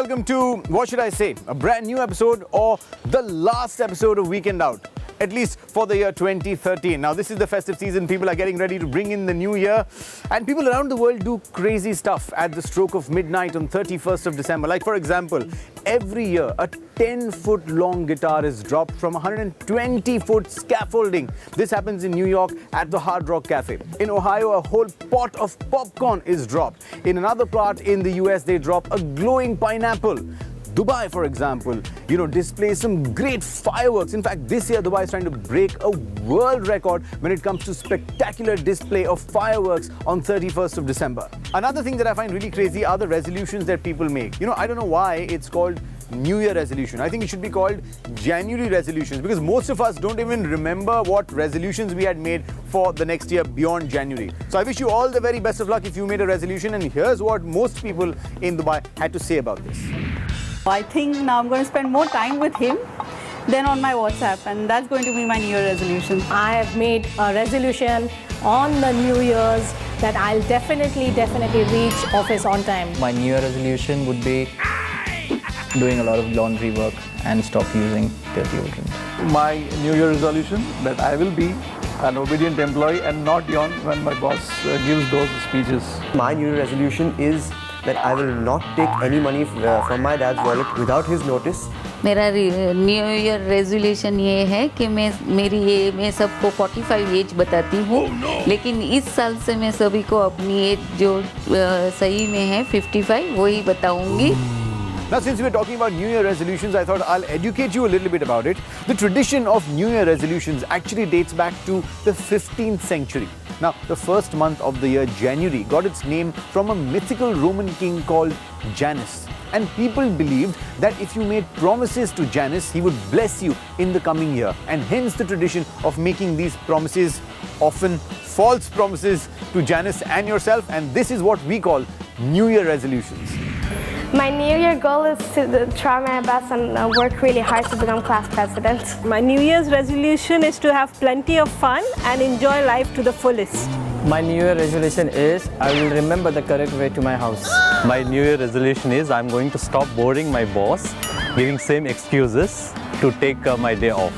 welcome to, what should I say, a brand new episode or the last episode of Weekend Out. At least for the year 2013. Now, this is the festive season. People are getting ready to bring in the new year. And people around the world do crazy stuff at the stroke of midnight on 31st of December. Like, for example, every year, a 10-foot long guitar is dropped from 120-foot scaffolding. This happens in New York at the Hard Rock Cafe. In Ohio, a whole pot of popcorn is dropped. In another part in the US, they drop a glowing pineapple. Dubai, for example, displays some great fireworks. In fact, this year Dubai is trying to break a world record when it comes to spectacular display of fireworks on 31st of December. Another thing that I find really crazy are the resolutions that people make. I don't know why it's called New Year resolution. I think it should be called January resolutions because most of us don't even remember what resolutions we had made for the next year beyond January. So I wish you all the very best of luck if you made a resolution, and here's what most people in Dubai had to say about this. I think now I'm going to spend more time with him than on my WhatsApp, and that's going to be my New Year resolution. I have made a resolution on the New Year's that I'll definitely reach office on time. My New Year resolution would be doing a lot of laundry work and stop using dirty deodorant. My New Year resolution that I will be an obedient employee and not yawn when my boss gives those speeches. My New Year resolution is that I will not take any money from my dad's wallet without his notice. मेरा new year resolution ये है कि मैं सबको 45 as बताती हूँ, लेकिन इस साल से मैं सभी को अपनी एज जो सही में है 55 वही बताऊँगी. Now, since we're talking about New Year resolutions, I thought I'll educate you a little bit about it. The tradition of New Year resolutions actually dates back to the 15th century. Now, the first month of the year, January, got its name from a mythical Roman king called Janus. And people believed that if you made promises to Janus, he would bless you in the coming year. And hence the tradition of making these promises, often false promises, to Janus and yourself. And this is what we call New Year resolutions. My New Year goal is to try my best and work really hard to become class president. My New Year's resolution is to have plenty of fun and enjoy life to the fullest. My New Year resolution is I will remember the correct way to my house. My New Year resolution is I'm going to stop boring my boss, giving same excuses to take my day off.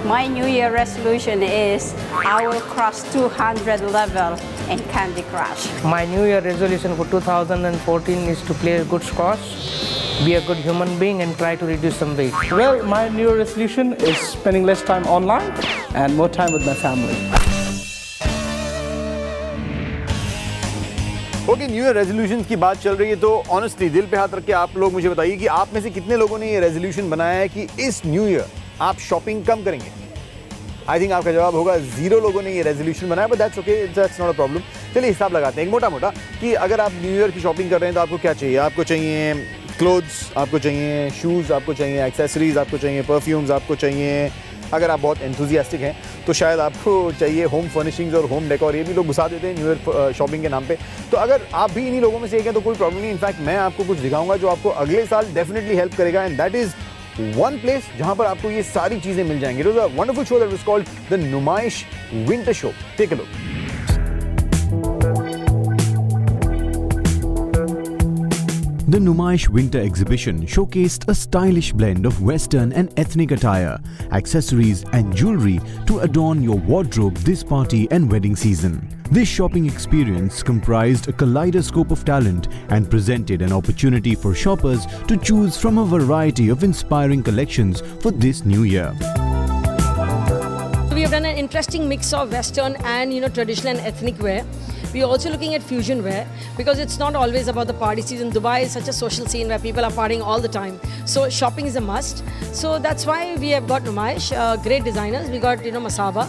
My New Year resolution is I will cross 200 level in Candy Crush. My New Year resolution for 2014 is to play a good squash, be a good human being and try to reduce some weight. Well, my New Year resolution is spending less time online and more time with my family. Okay, new year resolutions की बात चल रही है तो honestly दिल पे हाथ रख के आप लोग मुझे बताइए कि आप में से कितने लोगों ने ये रेजोल्यूशन बनाया है कि इस न्यू ईयर आप शॉपिंग कम करेंगे. आई थिंक आपका जवाब होगा 0 लोगों ने ये रेजोल्यूशन बनाया, but that's okay, that's not a problem. चलिए हिसाब लगाते हैं एक मोटा कि अगर आप न्यू ईयर की शॉपिंग कर रहे हैं तो आपको क्या चाहिए. आपको चाहिए क्लोथ्स, आपको चाहिए शूज़, आपको चाहिए एक्सेसरीज, आपको चाहिए परफ्यूम्स, आपको चाहिए, अगर आप बहुत एंथुजियास्टिक हैं तो शायद आपको चाहिए होम फर्निशिंग्स और होम डेकोर. ये भी लोग घुसा देते हैं न्यू ईयर शॉपिंग के नाम पे. तो अगर आप भी इन्हीं लोगों में से एक हैं तो कोई प्रॉब्लम नहीं. इनफैक्ट मैं आपको कुछ दिखाऊंगा जो आपको अगले साल डेफिनेटली हेल्प करेगा, and that is one place जहां पर आपको ये सारी चीजें मिल जाएंगी. It was a wonderful show that was called the Numaish winter show. Take a look. The Numaish Winter Exhibition showcased a stylish blend of Western and ethnic attire, accessories and jewelry to adorn your wardrobe this party and wedding season. This shopping experience comprised a kaleidoscope of talent and presented an opportunity for shoppers to choose from a variety of inspiring collections for this new year. We have done an interesting mix of Western and traditional and ethnic wear. We're also looking at fusion wear because it's not always about the party season. Dubai is such a social scene where people are partying all the time. So shopping is a must. So that's why we have got Numaish, great designers. We got Masaba.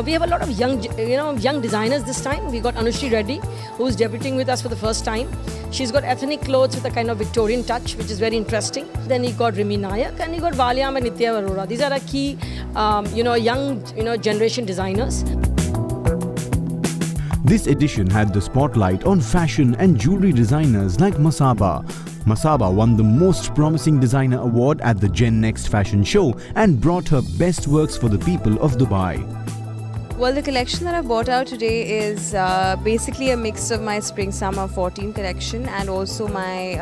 We have a lot of young designers this time. We got Anushri Reddy, who's debuting with us for the first time. She's got ethnic clothes with a kind of Victorian touch, which is very interesting. Then you got Rimi Nayak and you got Valyam and Nitya Arora. These are our key, young, generation designers. This edition had the spotlight on fashion and jewelry designers like Masaba. Masaba won the Most Promising Designer Award at the Gen Next Fashion Show and brought her best works for the people of Dubai. Well, the collection that I bought out today is basically a mix of my Spring Summer 14 collection and also my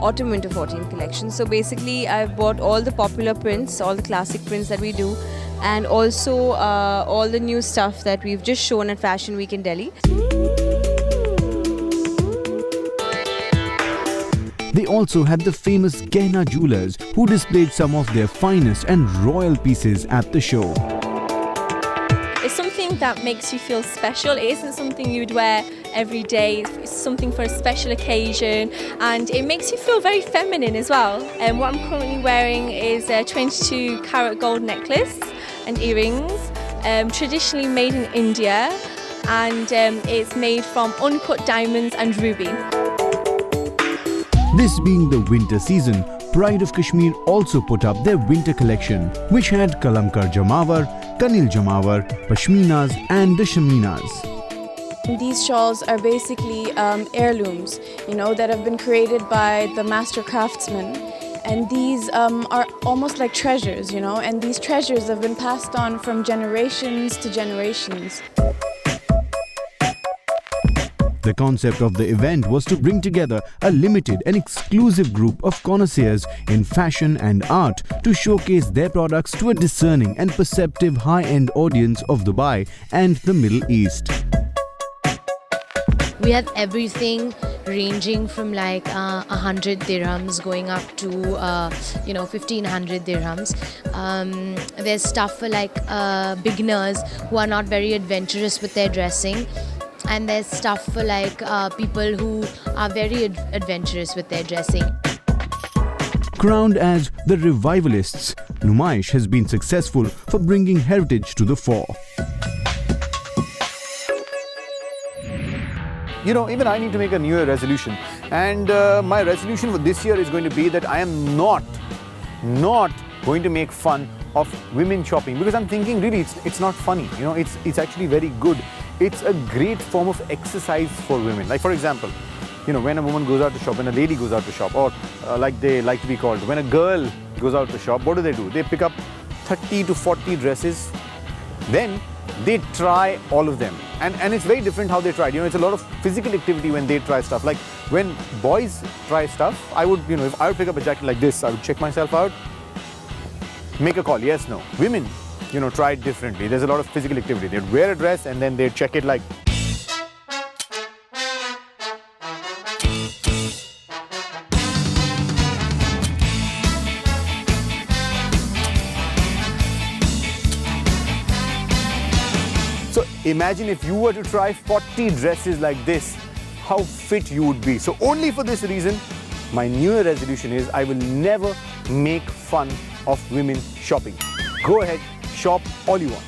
Autumn Winter 14 collection. So basically I've bought all the popular prints, all the classic prints that we do, and also all the new stuff that we've just shown at Fashion Week in Delhi. They also had the famous Gehna jewelers who displayed some of their finest and royal pieces at the show. It's something that makes you feel special. It isn't something you'd wear every day. It's something for a special occasion, and it makes you feel very feminine as well. And what I'm currently wearing is a 22 carat gold necklace and earrings, traditionally made in India, and it's made from uncut diamonds and ruby. This being the winter season, Pride of Kashmir also put up their winter collection, which had Kalamkar Jamawar, Kanil Jamawar, Pashminas and the Shaminas. These shawls are basically heirlooms, that have been created by the master craftsmen. And these are almost like treasures, and these treasures have been passed on from generations to generations. The concept of the event was to bring together a limited and exclusive group of connoisseurs in fashion and art to showcase their products to a discerning and perceptive high-end audience of Dubai and the Middle East. We have everything ranging from like 100 dirhams going up to 1500 dirhams. There's stuff for like beginners who are not very adventurous with their dressing. And there's stuff for like people who are very adventurous with their dressing. Crowned as the Revivalists, Numaish has been successful for bringing heritage to the fore. Even I need to make a New Year resolution. And my resolution for this year is going to be that I am not going to make fun of women shopping, because I'm thinking really it's not funny. It's actually very good. It's a great form of exercise for women. Like for example, when a woman goes out to shop, when a lady goes out to shop, or like they like to be called, when a girl goes out to shop, what do? They pick up 30 to 40 dresses, then they try all of them. And it's very different how they try it. It's a lot of physical activity when they try stuff. Like when boys try stuff, I would, if I would pick up a jacket like this, I would check myself out, make a call, yes, no. Women, try it differently. There's a lot of physical activity. They'd wear a dress and then they'd check it like. So imagine if you were to try 40 dresses like this, how fit you would be. So only for this reason, my New Year resolution is I will never make fun of women shopping. Go ahead, shop all you want.